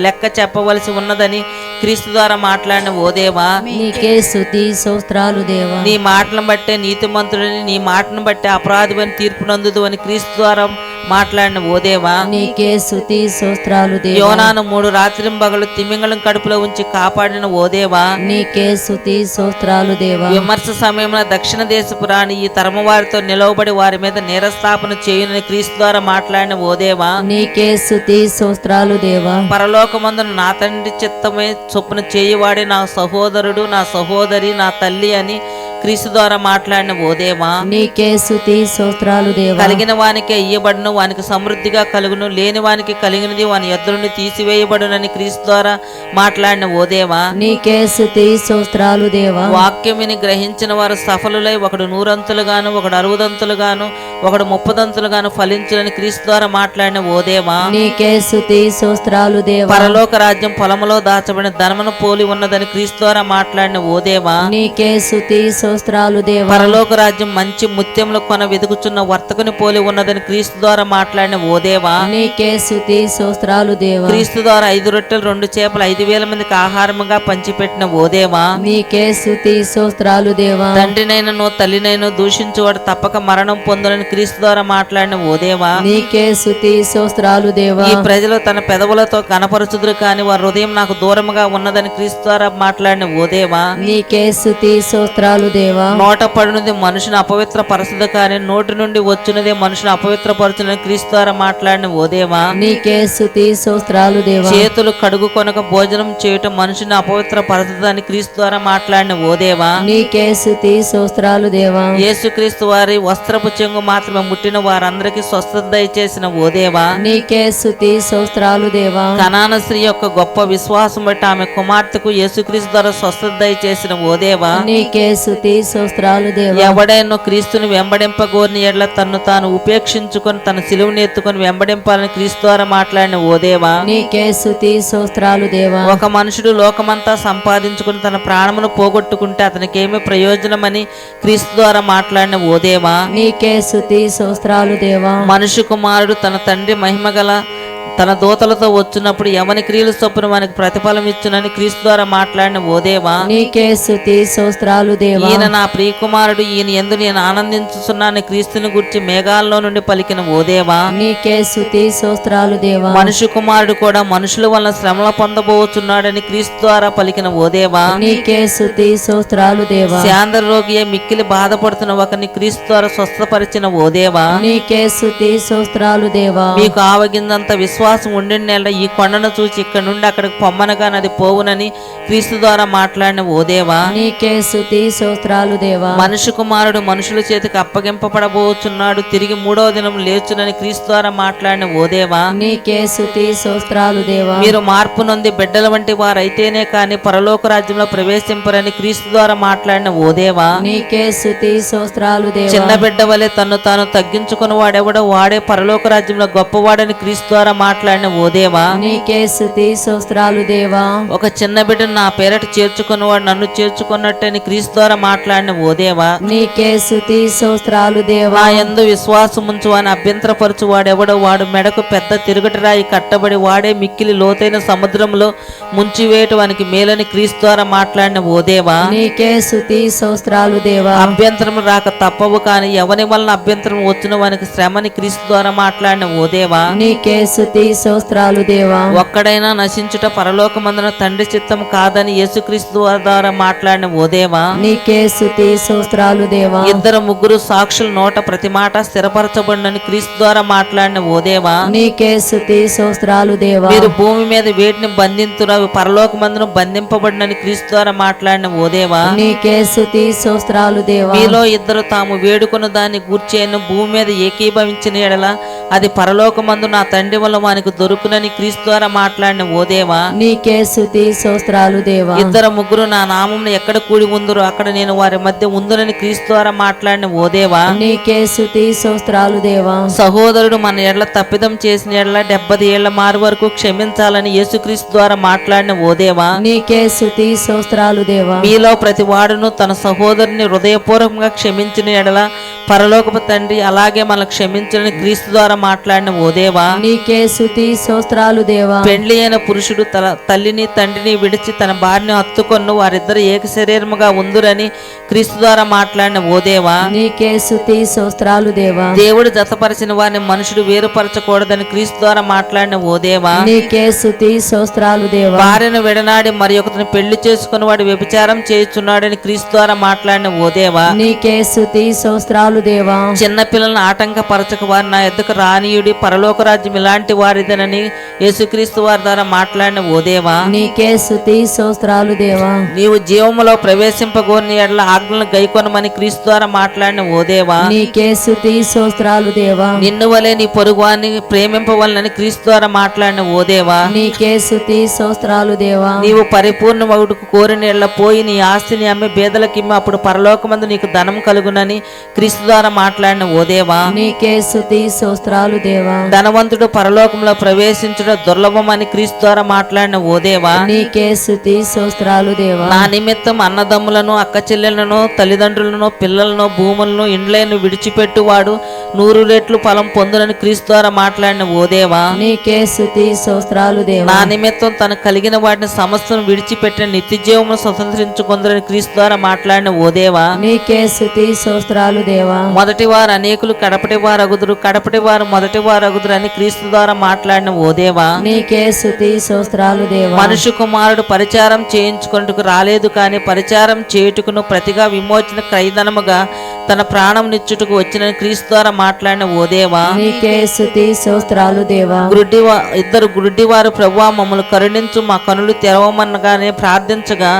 లెక్క చెప్పవలసి ఉన్నదని క్రీస్తు ద్వారా మాట్లాడిన ఓ దేవా. నీకే స్తుతి స్తోత్రాలు దేవా. నీ మాటలను బట్టే నీతిమంతుడని, నీ మాటను బట్టే అపరాధివని తీర్పు నందుదు అని క్రీస్తు ద్వారా మాట్లాడిన ఓ దేవా. నీకే స్తుతి స్తోత్రాలు దేవా. యోనాను 3 రాత్రింబగలు తిమింగళం కడుపులో ఉంచి కాపాడిన ఓ దేవా. నీకే స్తుతి స్తోత్రాలు దేవా. విమర్శ సమయంలో దక్షిణ దేశపు రాణి ఈ తరము వారితో నిలవబడి వారి మీద నేరస్థాపన చేయునని క్రీస్తు ద్వారా మాట్లాడిన ఓ దేవా. నీకే స్తుతి స్తోత్రాలు దేవా. పరలోకమందున నా తండ్రి చిత్తమే చొప్పున చేయువాడే నా సహోదరుడు, నా సహోదరి, నా తల్లి అని క్రీస్తు ద్వారా మాట్లాడిన ఓ దేవా. నీకే స్తుతి స్తోత్రాలు దేవా. కలిగిన వానికే ఇయ్యబడును, వానికి సమృద్ధిగా కలుగును, లేని వానికి కలిగినది వాని యొద్ద నుండి తీసివేయబడునని క్రీస్తు ద్వారా మాట్లాడిన ఓ దేవా. నీకే స్తుతి స్తోత్రాలు దేవా. వాక్యం విని గ్రహించిన వారు సఫలులై ఒకడు 100 ఒకడు 60 ఒకడు 30 ఫలించులని క్రీస్తు ద్వారా మాట్లాడిన ఓ దేవా. నీకే స్తుతి స్తోత్రాలు దేవా. పరలోక రాజ్యం పొలములో దాచబడిన ధనమును పోలి ఉన్నదని క్రీస్తు ద్వారా మాట్లాడిన ఓ దేవా. నీకే స్తుతి స్తోత్రాలు దేవా. పరలోక రాజ్యం మంచి ముత్యములు కొన వెతుకుచున్న వర్తకుని పోలి ఉన్నదని క్రీస్తు ద్వారా మాట్లాడిన ఓ దేవా. నీకే స్తుతి స్తోత్రాలు దేవా. క్రీస్తు ద్వారా 5 రొట్టెలు 2 చేపలు 5,000 మందికి ఆహారముగా పంచిపెట్టిన ఓ దేవా. నీకే స్తుతి స్తోత్రాలు దేవా. తండ్రినైనను తల్లినైను దూషించువాడు తప్పక మరణం పొందులని క్రీస్తు ద్వారా మాట్లాడిన ఓ దేవా. నీకే స్తుతి స్తోత్రాలు దేవా. ఈ ప్రజలు తన పెదవులతో కనపరచుదురు కానీ వారి హృదయం నాకు దూరముగా ఉన్నదని క్రీస్తు ద్వారా మాట్లాడిన ఓ దేవా. నీకే స్తుతి స్తోత్రాలు దేవా. నోట పడినది మనుషుని అపవిత్ర పరచదు కానీ నోటి నుండి వచ్చినదే మనుషుని అపవిత్ర పరచునని క్రీస్తు ద్వారా మాట్లాడిన ఓ దేవా. నీకే స్తుతి స్తోత్రాలు దేవా. చేతులు కడుగు కొనక భోజనం చేయటం మనుషుని అపవిత్ర పరచదని క్రీస్తు ద్వారా మాట్లాడిన ఓ దేవా. నీకే స్తుతి స్తోత్రాలు దేవా. యేసుక్రీస్తు వారి వస్త్రపు చెంగు మాత్రమే ముట్టిన వారందరికీ స్వస్థత దయచేసిన ఓ దేవా. నీకే స్తుతి స్తోత్రాలు దేవా. కనాన స్త్రీ యొక్క గొప్ప విశ్వాసం బట్టి ఆమె కుమార్తెకు యేసుక్రీస్తు ద్వారా స్వస్థత దయచేసిన ఓ దేవా. నీకే స్తుతి స్తోత్రాలు దేవా. ఎవడైనా క్రీస్తుని వెంబడింపగోరిన ఎడల తన్ను తాను ఉపేక్షించుకొని తన సిలువను ఎత్తుకొని వెంబడింపాలని క్రీస్తు ద్వారా మాట్లాడిన ఓ దేవా. నీకే స్తుతి స్తోత్రాలు దేవా. ఒక మనుషుడు లోకమంతా సంపాదించుకుని తన ప్రాణమును పోగొట్టుకుంటే అతనికి ఏమి ప్రయోజనమని క్రీస్తు ద్వారా మాట్లాడిన ఓ దేవా. నీకే స్తుతి స్తోత్రాలు దేవా. మనుష్య కుమారుడు తన తండ్రి మహిమగల తన దూతలతో వచ్చినప్పుడు యవని క్రియలు చొప్పున మనకి ప్రతిఫలం ఇచ్చునని క్రీస్తు ద్వారా మాట్లాడిన ఓ దేవా. నీకే స్తుతి స్తోత్రాలు దేవా. ఈయన నా ప్రియకుమారుడు, ఈయన యందు నేను ఆనందించుచున్నాను క్రీస్తుని గురించి మేఘాల్లో నుండి పలికిన ఓ దేవా. నీకే స్తుతి స్తోత్రాలు దేవా. మనుష్య కుమారుడు కూడా మనుషుల వలన శ్రమల పొందబోచున్నాడని క్రీస్తు ద్వారా పలికిన ఓ దేవా. నీకే స్తుతి స్తోత్రాలు దేవా. శాంత రోగియే మిక్కిలి బాధపడుతున్న ఒకరిని క్రీస్తు ద్వారా స్వస్థపరిచిన ఓ దేవా. నీకే స్తుతి స్తోత్రాలు దేవా. మీకు ఆవగిందంత విశ్వాసం విశ్వాసం ఉండిన ఈ కొండను చూసి ఇక్కడ నుండి అక్కడికి పొమ్మనగా నది పోవునని క్రీస్తు ద్వారా మాట్లాడిన ఓ దేవా, నీకే స్తుతి స్తోత్రాలు దేవా. మనుష్య కుమారుడు మనుషుల చేతికి అప్పగింపబడబోచున్నాడు, తిరిగి 3వ దినం లేచునని క్రీస్తు ద్వారా మాట్లాడిన ఓ దేవా, నీకే స్తుతి స్తోత్రాలు దేవా. మీరు మార్పు నొంది బిడ్డల వంటి వారైతేనే కాని పరలోక రాజ్యంలో ప్రవేశింపరని క్రీస్తు ద్వారా మాట్లాడిన ఓ దేవా, నీకే స్తుతి స్తోత్రాలు దేవా. చిన్న బిడ్డ వలె తన్ను తాను తగ్గించుకుని వాడెవడో వాడే పరలోక రాజ్యంలో గొప్పవాడని క్రీస్తు ద్వారా మాట్లాడిన ఓ దేవా, నీకే స్తుతి స్తోత్రాలు దేవా. ఒక చిన్న బిడ్డను నా పేరట చేర్చుకున్నవాడు నన్ను చేర్చుకున్నట్టని క్రీస్తు ద్వారా మాట్లాడిన ఓ దేవా, నీకే స్తుతి స్తోత్రాలు దేవా. నా యందు విశ్వాసముంచు అని అభ్యంతరపరచు వాడెవడో వాడు మెడకు పెద్ద తిరుగటి రాయి కట్టబడి వాడే మిక్కిలి లోతైన సముద్రంలో ముంచివేయటానికి మేలని క్రీస్తు ద్వారా మాట్లాడిన ఓ దేవా, నీకే స్తుతి స్తోత్రాలు దేవా. అభ్యంతరం రాక తప్పవు కాని ఎవని వలన అభ్యంతరం వచ్చిన వానికి శ్రమని క్రీస్తు ద్వారా మాట్లాడిన ఓ దేవా, నీకే స్తుతి స్తోత్రాలు దేవా. ఒక్కడైనా నశించుట పరలోకమందున తండ్రి చిత్తం కాదని యేసుక్రీస్తు ద్వారా మాట్లాడిన ఓ దేవా, నీకే స్తుతి స్తోత్రాలు దేవా. 2-3 సాక్షుల నోట ప్రతి మాట స్థిరపరచబడినని క్రీస్తు ద్వారా మాట్లాడిన ఓ దేవా, నీకే స్తుతి స్తోత్రాలు దేవా. మీరు భూమి మీద వేటిని బంధింతురు అవి పరలోకమందున బంధింపబడినని క్రీస్తు ద్వారా మాట్లాడిన ఓ దేవా, నీకే స్తుతి స్తోత్రాలు దేవా. మీలో ఇద్దరు తాము వేడుకొన్న దాన్ని గూర్చేను భూమి మీద ఏకీభవించిన ఎడల అది పరలోకమందు నా తండ్రి వల్ల వానికి దొరుకునని క్రీస్తు ద్వారా మాట్లాడిన ఓ దేవా, నీకే స్తుతి స్తోత్రాలు దేవా. 2-3 నా నామమున ఎక్కడ కూడి ఉందరో అక్కడ నేను వారి మధ్య ఉందునని క్రీస్తు ద్వారా మాట్లాడిన ఓ దేవా, నీకే స్తుతి స్తోత్రాలు దేవా. సహోదరుడు మన ఎడల తప్పిదం చేసిన ఎడల 70 ఏళ్ల మారు వరకు క్షమించాలని యేసుక్రీస్తు ద్వారా మాట్లాడిన ఓ దేవా, నీకే స్తుతి స్తోత్రాలు దేవా. మీలో ప్రతి వాడును తన సహోదరుని హృదయపూర్వకంగా క్షమించిన ఎడల పరలోకపు తండ్రి అలాగే మన క్షమించని క్రీస్తు ద్వారా మాట్లాడిన ఓ దేవా, నీకే స్తుతి స్తోత్రాలు దేవా. పెండ్లి అయిన పురుషుడు తన తల్లిని తండ్రిని విడిచి తన భార్యను హత్తుకొను వారిద్దరు ఏక శరీరముగా ఉందురని క్రీస్తు ద్వారా మాట్లాడిన ఓ దేవా, నీకే స్తుతి స్తోత్రాలు దేవా. దేవుడు జతపరిచిన వారిని మనుషుడు వేరుపరచకూడదని క్రీస్తు ద్వారా మాట్లాడిన ఓ దేవా, నీకే స్తుతి స్తోత్రాలు దేవా. భార్యను విడనాడి మరి ఒకరిని పెళ్లి చేసుకుని వాడు వ్యభిచారం చేయుచున్నాడని క్రీస్తు ద్వారా మాట్లాడిన ఓ దేవా, నీకే స్తుతి స్తోత్రాలు దేవా. చిన్న పిల్లలను ఆటంకపరచక వారు నా ఎద్దుకు రానియుడి పరలోక రాజ్యం ఇలాంటి వారిదేనని యేసుక్రీస్తు వారి ద్వారా మాట్లాడిన ఓ దేవా, నీకే స్తుతి స్తోత్రాలు దేవా. నీవు జీవములో ప్రవేశింపగోని ఎడల ఆజ్ఞలను గైకొనమని క్రీస్తు ద్వారా మాట్లాడిన ఓ దేవా, నీకే స్తుతి స్తోత్రాలు దేవా. నిన్ను వలె నీ పొరుగువాన్ని ప్రేమింపవలనని క్రీస్తు ద్వారా మాట్లాడిన ఓ దేవా, నీకే స్తుతి స్తోత్రాలు దేవా. నీవు పరిపూర్ణ మగుడుకు కోరిన ఎడల పోయి నీ ఆస్తిని అమ్మి బేదలకిమ్మి అప్పుడు పరలోకమందు నీకు ధనం కలుగునని క్రీస్తు ద్వారా మాట్లాడిన ఓ దేవా, నీకే స్తుతి స్తోత్రాలు దేవా. ధనవంతుడు పరలోకంలో ప్రవేశించడం దుర్లభమని క్రీస్తు ద్వారా మాట్లాడిన ఓ దేవా, నీకే స్తుతి స్తోత్రాలు దేవా. నా నిమిత్తం అన్నదమ్ములను అక్క చెల్లెలను తల్లిదండ్రులను పిల్లలను భూములను ఇండ్లను విడిచిపెట్టువాడు 100 రెట్లు ఫలం పొందునని క్రీస్తు ద్వారా మాట్లాడిన ఓ దేవా, నీకే స్తుతి స్తోత్రాలు దేవా. నా నిమిత్తం తన కలిగిన వాటిని సమస్తను విడిచిపెట్టిన నిత్య జీవమును స్వతంత్రించుకుందరని క్రీస్తు ద్వారా మాట్లాడిన ఓ దేవా, నీకే స్తుతి స్తోత్రాలు దేవా. మొదటి వారు అనేకులు కడపటి వారు అగుదురు కడపటి వారు మొదటి వారు అగుదురు అని క్రీస్తు ద్వారా మాట్లాడిన ఓ దేవా, నీకే స్తుతి స్తోత్రాలు దేవా. మనుష్య కుమారుడు పరిచారం చేయించుకొనుటకు రాలేదు కానీ పరిచారం చేయుటకును ప్రతిగా విమోచన క్రయధనముగా తన ప్రాణం నిచ్చుటకు వచ్చిన క్రీస్తు ద్వారా మాట్లాడిన ఓ దేవా, నీకే స్తుతి స్తోత్రాలు దేవా. ఇద్దరు గుడ్డివారు ప్రభువా మమ్మల్ని కరుణించు మా కనులు తెరవమనగానే ప్రార్థించగా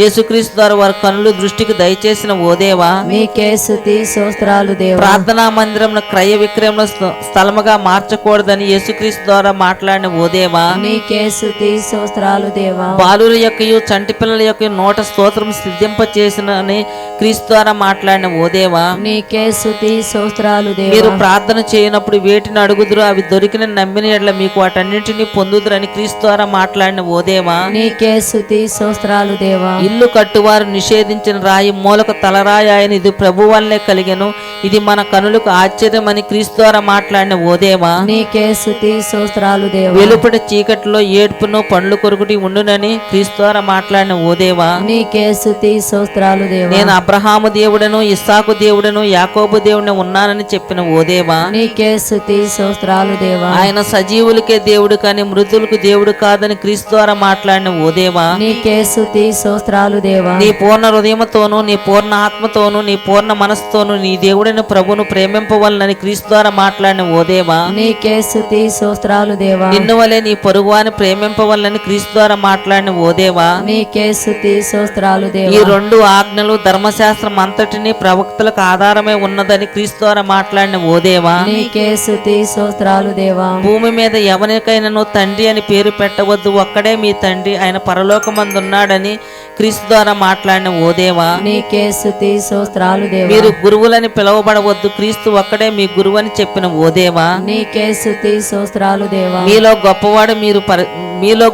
యేసుక్రీస్తు ద్వారా వారి కనులు దృష్టికి దయచేసిన ఓ దేవా, నీకే స్తుతి స్తోత్రాలు దేవా. ప్రార్థనా మందిరంలో క్రయ విక్రయంలో స్థలముగా మార్చకూడదని యేసుక్రీస్తు ద్వారా మాట్లాడిన ఓ దేవా, నీకే స్తుతి స్తోత్రాలు దేవా. బాలుల యొక్కయు చంటి పిల్లల యొక్క నోట స్తోత్రం సిద్ధింప చేసినని క్రీస్తు ద్వారా మాట్లాడిన ఓ దేవా, నీకే స్తుతి స్తోత్రాలు మీరు దేవా. ప్రార్థన చేయనప్పుడు వేటిని అడుగుదురు అవి దొరికిన నమ్మిన ఎడల మీకు వాటన్నింటినీ పొందుదురని క్రీస్తు ద్వారా మాట్లాడిన ఓ దేవా, నీకే స్తుతి స్తోత్రాలు దేవా. ఇల్లు కట్టువారు నిషేధించిన రాయి మూలకు తలరాయి ఆయన ఇది ప్రభు వల్లే కలిగెను ఇది మన కనులకు ఆశ్చర్యమని క్రీస్తు ద్వారా మాట్లాడిన ఓ దేవా, నీకే స్తుతి స్తోత్రాలు దేవా. వెలుపటి చీకటిలో ఏడ్పును పండ్లు కొరుకుటి ఉండునని క్రీస్తు ద్వారా మాట్లాడిన ఓ దేవా, నీకే స్తుతి స్తోత్రాలు దేవా. నేను అబ్రహాము దేవుడను, ఇస్సాకు దేవుడను, యాకోబు దేవుడను ఉన్నానని చెప్పిన ఓ దేవా, నీకే స్తుతి స్తోత్రాలు దేవా. ఆయన సజీవులకే దేవుడు కానీ మృతులకు దేవుడు కాదని క్రీస్తు ద్వారా మాట్లాడిన ఓ దేవా, నీకే స్తుతి స్తోత్రాలు దేవా. నీ పూర్ణ హృదయముతోను, నీ పూర్ణ ఆత్మతోను, నీ పూర్ణ మనసుతోను నీ దేవుడైన ప్రభువును ప్రేమింపవలనని క్రీస్తు ద్వారా మాట్లాడిన ఓ దేవా, నీకే స్తుతి స్తోత్రాలు దేవా. నిన్ను వలె నీ పొరుగువాని ప్రేమింపవలనని క్రీస్తు ద్వారా మాట్లాడిన ఓ దేవా, నీకే స్తుతి స్తోత్రాలు ఈ దేవా. రెండు ఆజ్ఞలు ధర్మశాస్త్రం అంతటిని ప్రవక్తలకు ఆధారమై ఉన్నదని క్రీస్తు ద్వారా మాట్లాడిన ఓ దేవా, నీకే స్తుతి స్తోత్రాలు దేవా. భూమి మీద ఎవరికైనాను తండ్రి అని పేరు పెట్టవద్దు, ఒక్కడే మీ తండ్రి, ఆయన పరలోకమందున్నాడని క్రీస్తు ద్వారా మాట్లాడిన ఓ దేవా, నీకే స్తుతి స్తోత్రాలు దేవా. మీరు గురువులని పిలువబడవద్దు, క్రీస్తు ఒక్కడే మీ గురువు అని చెప్పిన ఓ దేవా, నీకే స్తుతి స్తోత్రాలు దేవా. మీలో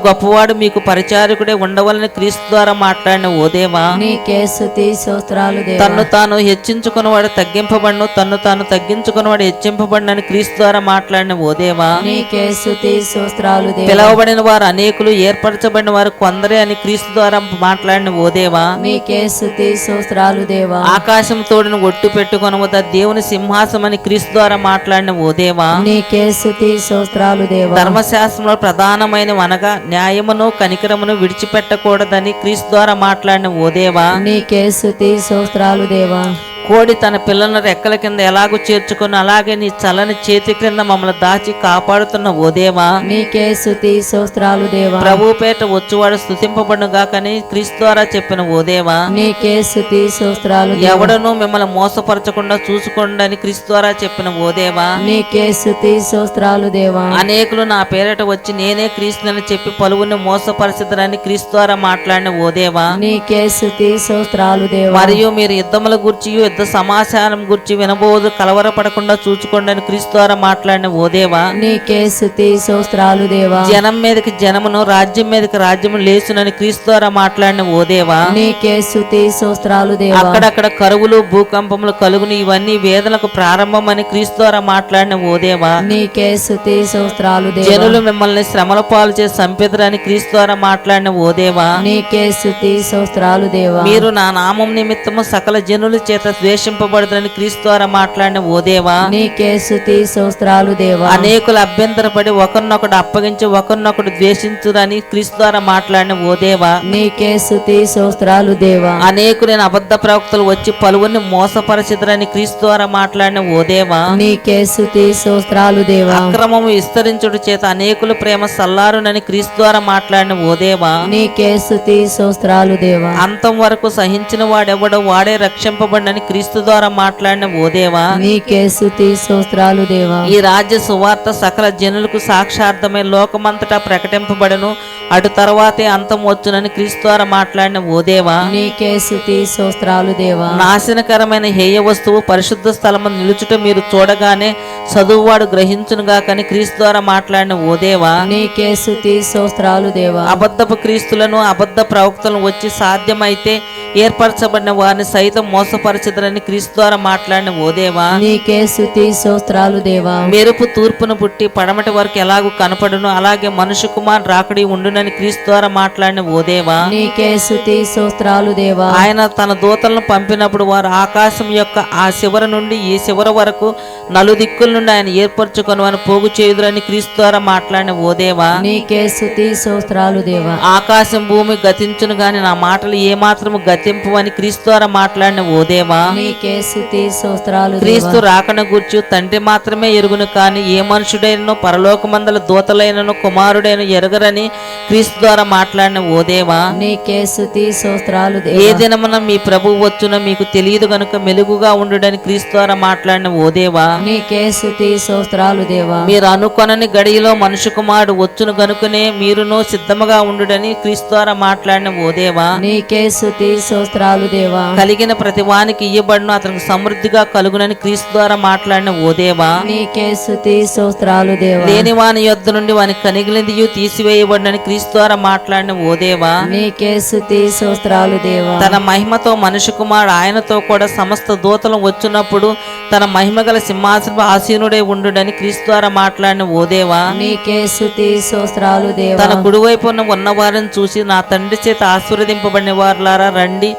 గొప్పవాడు మీకు పరిచారకుడే ఉండవలని క్రీస్తు ద్వారా మాట్లాడిన ఓ దేవా, నీకే స్తుతి స్తోత్రాలు దేవా. తన్ను తాను హెచ్చించుకున్నవాడు తగ్గింపబడును, తన్ను తాను తగ్గించుకున్నవాడు హెచ్చింపబడినని క్రీస్తు ద్వారా మాట్లాడిన ఓ దేవా, నీకే స్తుతి స్తోత్రాలు దేవా. పిలవబడిన వారు అనేకులు, ఏర్పరచబడిన వారు కొందరే అని క్రీస్తు ద్వారా మాట్లాడిన ఓ దేవా, నీకే స్తుతి స్తోత్రాలు దేవా. ఆకాశం తోడును ఒట్టు పెట్టుకొనవద్ద దేవుని సింహాసనం అని క్రీస్తు ద్వారా మాట్లాడిన ఓ దేవా, నీకే స్తుతి స్తోత్రాలు దేవా. ధర్మశాస్త్రంలో ప్రధానమైన అనగా న్యాయమును కనికరమును విడిచిపెట్టకూడదని క్రీస్తు ద్వారా మాట్లాడిన ఓ దేవా, నీకే స్తుతి స్తోత్రాలు దేవా. కోడి తన పిల్లలను రెక్కల కింద ఎలాగూ చేర్చుకుని అలాగే నీ చల్లని చేతి క్రింద మమ్మల్ని దాచి కాపాడుతున్న ఓ దేవా, నీకే స్తుతి స్తోత్రాలు దేవా. ప్రభు పేట వచ్చువాడు స్తుతింపబడును గాకని క్రీస్తు ద్వారా చెప్పిన ఓ దేవా, నీకే స్తుతి స్తోత్రాలు దేవా. ఎవడను మిమ్మల్ని మోసపరచకుండా చూసుకోండి అని క్రీస్తు ద్వారా చెప్పిన ఓ దేవా, నీకే స్తుతి స్తోత్రాలు దేవా. అనేకులు నా పేరట వచ్చి నేనే క్రీస్తునని చెప్పి పలువురిని మోసపరిచిద్దరని క్రీస్తు ద్వారా మాట్లాడిన ఓ దేవా, నీకే స్తుతి స్తోత్రాలు దేవా. మరియు మీరు యుద్ధముల గురించి యుద్ధ సమాచారం గురించి వినబోదు, కలవరపడకుండా చూచుకోండి అని క్రీస్తు ద్వారా మాట్లాడిన ఓ దేవా, నీకే స్తుతి స్తోత్రాలు దేవా. జనం మీదకి జనమును, రాజ్యం మీదకి రాజ్యము లేచునని క్రీస్తు ద్వారా మాట్లాడిన ఓ దేవా, నీకే స్తుతి స్తోత్రాలు దేవా. అక్కడక్కడ కరువులు భూకంపములు కలుగును, ఇవన్నీ వేదనకు ప్రారంభం అని క్రీస్తు ద్వారా మాట్లాడిన ఓ దేవా, నీకే స్తుతి స్తోత్రాలు దేవా. జనులు మిమ్మల్ని శ్రమల పాలు చేసి చంపెదరని క్రీస్తు ద్వారా మాట్లాడిన ఓ దేవా, నీకే స్తుతి స్తోత్రాలు దేవా. మీరు నా నామం నిమిత్తము సకల జనుల చేత ద్వేషింపబడుదని క్రీస్తు ద్వారా మాట్లాడిన ఓ దేవా, నీకే స్తుతి స్తోత్రాలు దేవా. అనేకులు అభ్యంతరపడి ఒకరినొకడు అప్పగించి ఒకరినొకడు ద్వేషించురని క్రీస్తు ద్వారా మాట్లాడిన ఓ దేవా, నీకే స్తుతి స్తోత్రాలు దేవా. అనేకులైన అబద్ధ ప్రవక్తలు వచ్చి పలువురిని మోసపరచిదరని క్రీస్తు ద్వారా మాట్లాడిన ఓ దేవా, నీకే స్తుతి స్తోత్రాలు దేవా. అక్రమము విస్తరించుడు చేత అనేకుల ప్రేమ సల్లారునని క్రీస్తు ద్వారా మాట్లాడిన ఓ దేవా, నీకే స్తుతి స్తోత్రాలు దేవా. అంతం వరకు సహించిన వాడెవడో వాడే రక్షింపబడినని క్రీస్తు ద్వారా మాట్లాడిన ఓ దేవా, నీకే స్తుతి స్తోత్రాలు దేవా. ఈ రాజ్య సువార్త సకల జనులకు సాక్షార్థమై లోకమంతటా ప్రకటింపబడను, అటు తర్వాతే అంతం వచ్చునని క్రీస్తు ద్వారా మాట్లాడిన ఓ దేవా, నీకే స్తుతి స్తోత్రాలు దేవా. నాశనకరమైన హేయ వస్తువు పరిశుద్ధ స్థలము నిలుచుట మీరు చూడగానే చదువువాడు గ్రహించునుగా కానీ క్రీస్తు ద్వారా మాట్లాడిన ఓ దేవా, నీకే స్తుతి స్తోత్రాలు దేవా. అబద్ధపు క్రీస్తులను అబద్ధ ప్రవక్తలను వచ్చి సాధ్యమైతే ఏర్పరచబడిన వారిని సైతం మోసపరచదరని క్రీస్తు ద్వారా మాట్లాడిన ఓ దేవా, నీకే స్తుతి స్తోత్రాలు దేవా. మెరుపు తూర్పును పుట్టి పడమటి వరకు ఎలాగూ కనపడును అలాగే మనుష్య కుమార్ రాకడి ఉండునని క్రీస్తు ద్వారా మాట్లాడిన ఓ దేవా, నీకే స్తుతి స్తోత్రాలు దేవా. ఆయన తన దూతలను పంపినప్పుడు వారు ఆకాశం యొక్క ఆ శివర నుండి ఈ శివర వరకు నలుదిక్కుల నుండి ఆయన ఏర్పరచుకొని వారిని పోగు చేయుదురని క్రీస్తు ద్వారా మాట్లాడిన ఓ దేవా, నీకే స్తుతి స్తోత్రాలు దేవా. ఆకాశం భూమి గతించును గాని నా మాటలు ఏమాత్రము గతింపు అని క్రీస్తు ద్వారా మాట్లాడిన ఓ దేవా, నీకే స్తుతి స్తోత్రాలు క్రీస్తు దేవా. రాకను గూర్చి తండ్రి మాత్రమే ఎరుగును కాని ఏ మనుషుడైనను పరలోకమందల దూతలైనను కుమారుడైన ఎరగరని క్రీస్తు ద్వారా మాట్లాడిన ఓ దేవా, నీకే స్తుతి స్తోత్రాలు ఏ దేవా. దినమున మీ ప్రభువు వచ్చునో మీకు తెలియదు గనుక మెలుగుగా ఉండుడని క్రీస్తు ద్వారా మాట్లాడిన ఓ దేవా, నీకే స్తుతి స్తోత్రాలు దేవా. మీరు అనుకొనని గడియలో మనుష్య కుమారుడు వచ్చును గనుకనే మీరును సిద్ధముగా ఉండుడని క్రీస్తు ద్వారా మాట్లాడిన ఓ దేవా, నీకే స్తుతి స్తోత్రాలు దేవా. కలిగిన ప్రతి వానికి ఇయ్యబడును అతనికి సమృద్ధిగా కలుగునని క్రీస్తు ద్వారా మాట్లాడిన ఓ దేవా, నీకే స్తుతి స్తోత్రాలు దేవా. లేని వాని యొద్ద నుండి వానికి కనిగిలిందియు తీసివేయబడినని క్రీస్తు ద్వారా మాట్లాడిన ఓ దేవా, నీకే స్తుతి స్తోత్రాలు దేవా. తన మహిమతో మనుష్య కుమారుడు ఆయనతో కూడా సమస్త దూతలు వచ్చినప్పుడు తన మహిమ గల సింహాసనం ఆసీనుడై ఉండుడని క్రీస్తు ద్వారా మాట్లాడిన ఓ దేవా, నీకే స్తుతి స్తోత్రాలు దేవా. తన కుడివైపున ఉన్నవారిని చూసి నా తండ్రి చేత ఆశీర్వదింపబడిన వారులారా రండి,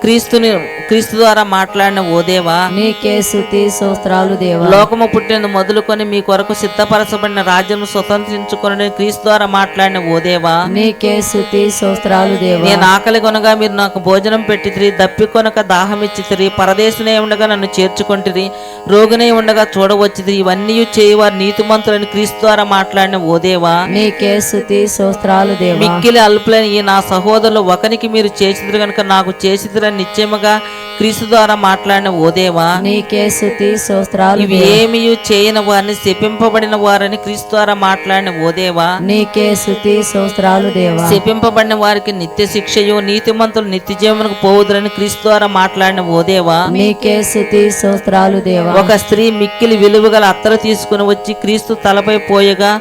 క్రీస్తు ద్వారా మాట్లాడిన ఓ దేవా, నీకే స్తుతి స్తోత్రాలు దేవా. లోకము పుట్టిన మొదలుకొని మీ కొరకు సిద్ధపరచబడిన రాజ్యం స్వతంత్రించుకొని క్రీస్తు ద్వారా మాట్లాడిన ఓ దేవా, నీకే స్తుతి స్తోత్రాలు దేవా. నేను ఆకలి కొనగా మీరు నాకు భోజనం పెట్టితిరి, దప్పి కొనక దాహం ఇచ్చితిరి, పరదేశినే ఉండగా నన్ను చేర్చుకొంటిరి, రోగినే ఉండగా చూడవచ్చిది, ఇవన్నీ చేయవారు నీతిమంతులని క్రీస్తు ద్వారా మాట్లాడిన ఓ దేవా, నీకే స్తుతి స్తోత్రాలు దేవా. మిక్కిలి అల్పులైన ఈ నా సహోదరులు ఒకనికి మీరు చేసిదిరు గనుక నాకు చేసిదిరని నిశ్చయముగా క్రీస్తు ద్వారా మాట్లాడిన ఓ దేవా, నీకే స్తుతి స్తోత్రాలు ఇవి ఏమీ చేయని వారిని శపింపబడిన వారని క్రీస్తు ద్వారా మాట్లాడిన ఓ దేవా, నీకే స్తుతి స్తోత్రాలు దేవా. శపింపబడిన వారికి నిత్య శిక్షయు నీతిమంతులు నిత్య జీవనకు పోవుదురని క్రీస్తు ద్వారా మాట్లాడిన ఓ దేవా, నీకే స్తుతి స్తోత్రాలు దేవా. ఒక స్త్రీ మిక్కిలి విలువగల అత్తరు తీసుకుని వచ్చి క్రీస్తు తలపై పోయగా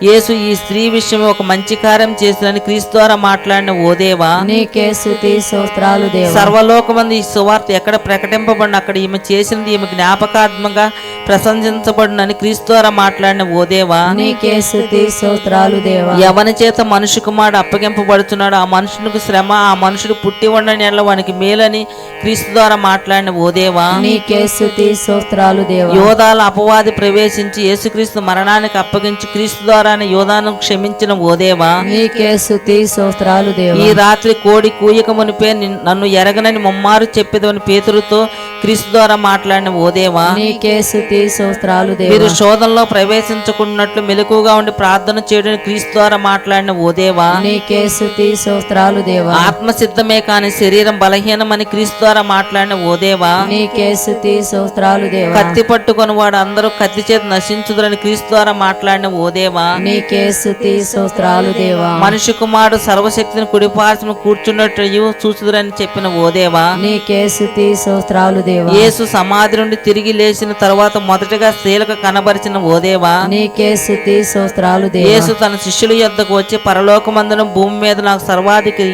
యేసు ఈ స్త్రీ విషయమే ఒక మంచి కార్యం చేసినని క్రీస్తు ద్వారా మాట్లాడిన ఓ దేవా, నీకే స్తుతి స్తోత్రాలు దేవా. సర్వలోకమంది ఈ సువార్త ఎక్కడ ప్రకటింపబడిన అక్కడ ఈమె చేసినది ఈమె జ్ఞాపకాత్మకంగా ప్రశంసించబడునని క్రీస్తు ద్వారా మాట్లాడిన ఓ దేవా, నీకే స్తుతి స్తోత్రాలు దేవా. ఎవని చేత మనుషు కుమారుడు అప్పగింపబడుతున్నాడు ఆ మనుషునికి శ్రమ, ఆ మనుషుడు పుట్టి ఉండని ఎడల వానికి మేలని క్రీస్తు ద్వారా మాట్లాడిన ఓ దేవా, నీకే స్తుతి స్తోత్రాలు దేవా. యోధాల అపవాది ప్రవేశించి యేసుక్రీస్తు మరణానికి అప్పగించి క్రీస్తు ద్వారానే యోధాను క్షమించిన ఓ దేవా, నీకే స్తుతి స్తోత్రాలు దేవా. ఈ రాత్రి కోడి కూయక మునిపే నన్ను ఎరగనని ముమ్మారు చెప్పేదని పేతురుతో క్రీస్తు ద్వారా మాట్లాడిన ఓ దేవా, నీకే స్తుతి స్తోత్రాలు దేవా. మీరు శోధనలో ప్రవేశించకున్నట్లు మెలకుగా ఉండి ప్రార్థన చేయడం క్రీస్తు ద్వారా మాట్లాడిన ఓ దేవా, నీకే స్తుతి స్తోత్రాలు దేవా. ఆత్మ సిద్ధమే కాని శరీరం బలహీనమని క్రీస్తు ద్వారా మాట్లాడిన ఓ దేవా, నీకే స్తుతి స్తోత్రాలు దేవా. కత్తి పట్టుకొని వాడు అందరూ కత్తి చేతి నశించుదురని క్రీస్తు ద్వారా మాట్లాడిన ఓ దేవా, నీకే స్తుతి స్తోత్రాలు దేవా. మనిషి కుమారుడు సర్వశక్తిని కుడిపార్శ్వన కూర్చున్నట్టు చూచుదురని చెప్పిన ఓ దేవా, నీకే స్తుతి స్తోత్రాలు దేవా. యేసు సమాధి నుండి తిరిగి లేచిన తరువాత మొదటగా స్త్రీలకు కనబరిచిన ఓ దేవా, నీకే స్తుతి స్తోత్రాలు దేవా. యేసు తన శిష్యుల యొద్దకు వచ్చి పరలోకమందున భూమి మీద నాకు సర్వాధికి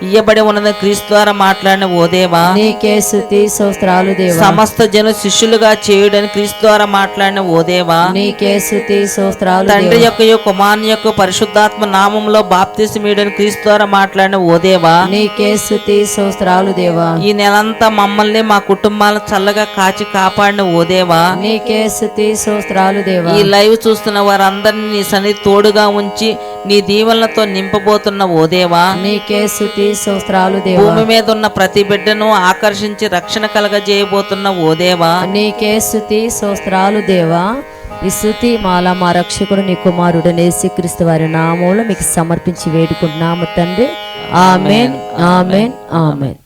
ఇయ్యబడి ఉన్నదని క్రీస్తు ద్వారా మాట్లాడిన ఓ దేవా, నీకే స్తుతి స్తోత్రాలు దేవా. సమస్త జను శిష్యులుగా చేయుడని క్రీస్తు ద్వారా మాట్లాడిన ఓ దేవా, నీకే స్తుతి స్తోత్రాలు తండ్రి దేవా. యొక్క కుమారుని యొక్క పరిశుద్ధాత్మ నామంలో బాప్తిసమీయడని క్రీస్తు ద్వారా మాట్లాడిన ఓ దేవా, నీకే స్తుతి స్తోత్రాలు దేవా. ఈ నెలంతా మమ్మల్ని మా కుటుంబాలను చల్లగా కాచి కాపాడిన ఓ దేవా, నీకే స్తుతి స్తోత్రాలు దేవా. ఈ లైవ్ చూస్తున్న వారందరినీ నీ సన్నిధి తోడుగా ఉంచి నీ దీవెనలతో నింపబోతున్న ఓ దేవా, నీకే స్తుతి స్తోత్రాలు దేవా. భూమి మీద ఉన్న ప్రతి బిడ్డను ఆకర్షించి రక్షణ కలగజేయబోతున్న ఓ దేవా, నీకే స్తుతి స్తోత్రాలు దేవా. ఈ స్తుతి మాల మా రక్షకుడు నీ కుమారుడు యేసుక్రీస్తు వారి నామములో మీకు సమర్పించి వేడుకుంటున్నాము తండ్రి. ఆమేన్, ఆమేన్, ఆమేన్.